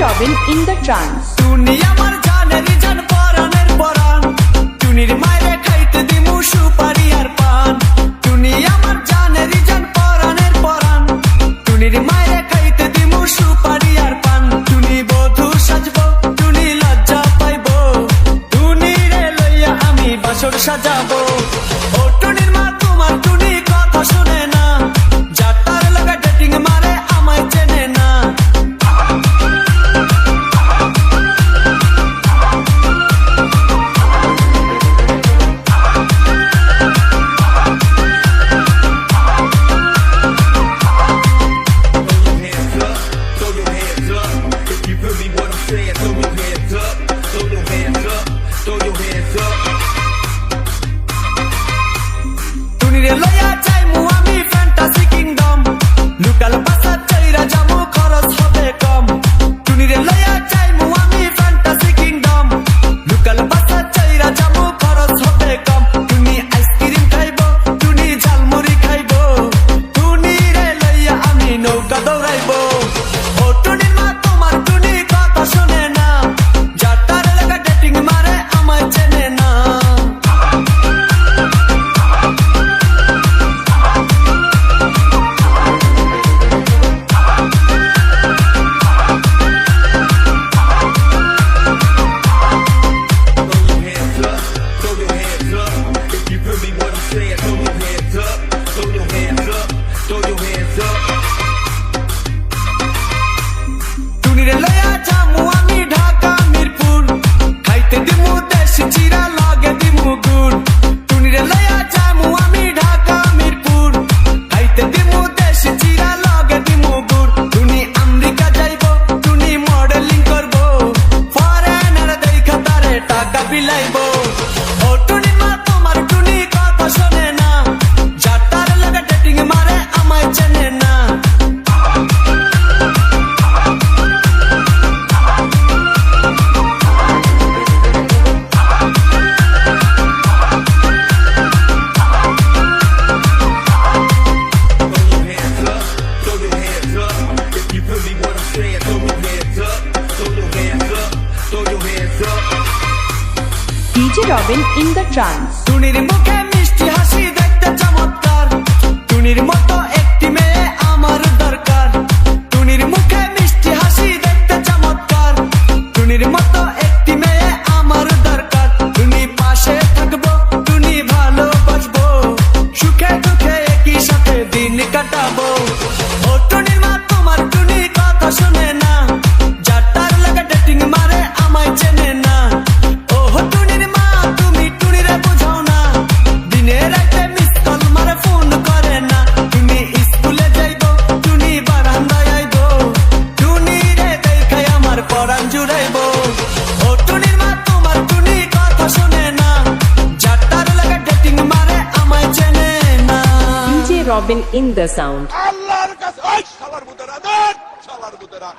Robin in the trance. টুনি আমার জানেরই জান পরানের পরান, টুনির মায়েরে খাইতে দিমু সুপারি আর পান। টুনি আমার জানেরই জান পরানের পরান, টুনির মায়েরে খাইতে দিমু সুপারি আর পান। টুনি বধূ সাজবো, টুনি লজ্জা পাইবো, টুনিরে লইয়া আমি বাসর সাজাবো। ও টুনির মা তোমার টুনি কথা শুনে না, যাতার লাগা ডেটিং মারে আমায় চেনে না। টুনিরে লইয়া যাইমু আমি ফ্যান্টাসি কিংডম, লুকাল পাসা চাইরা যামু খরচ হবে কম। টুনিরে লইয়া যাইমু আমি ফ্যান্টাসি কিংডম, লুকাল পাসা চাইরা যামু খরচ হবে কম। টুনি আইসক্রিম খাইবো, টুনি ঝালমুড়ি খাইবো, টুনিরে লইয়া আমি নৌকা দৌড়াইবো। ও টুনির মা তোমার টুনি কথা শোনে না, যাতার লাগা ডেটিং মারে আমায় চেনে না। টুনিরে লইয়া যামু আমি ঢাকা মিরপুর, খাইতে দিমু দেশি চিরা লগে দিমু গুড়। টুনিরে লইয়া যামু আমি ঢাকা মিরপুর, খাইতে দিমু দেশি চিরা লগে দিমু গুড়। টুনি আমেরিকা যাইবো, টুনি মডেলিং করবো, ফরেনার দেখা তারে টাকা বিলাইবো। ও টুনির মা তোমার টুনি কথা শোনে না, যাতার লাগা ডেটিং মারে আমায় চেনে না। DJ Robin in the trance. টুনির মুখে মিষ্টি হাসি দেখতে চমৎকার, টুনির মতো একটি মেয়ে আমার দরকার। টুনির মুখে মিষ্টি হাসি দেখতে চমৎকার, টুনির মতো একটি মেয়ে আমার দরকার। টুনি পাশে থাকবো, টুনি ভালোবাসবো, সুখে দুঃখে একই সাথে দিন কাটাবো। ও টুনির মা তোমার টুনি কথা শোনে না, যাতার লাগা ডেটিং মারে আমায় চেনে না। ও টুনির মা তুমি টুনিরে বোঝাও না, দিনে রাতে মিস কল মারে ফোন করে না। টুনি স্কুলে যাইবো, টুনি বারান্দায় আইবো, টুনিরে দেখাই আমার পরাণ জুড়াইবো। ও টুনির মা তোমার টুনি কথা শোনে না, যাতার লাগা ডেটিং মারে আমায় চেনে না। DJ Robin in the sound. আল্লাহর কাছে ওই শালার মুদেরা দেন, শালার মুদেরা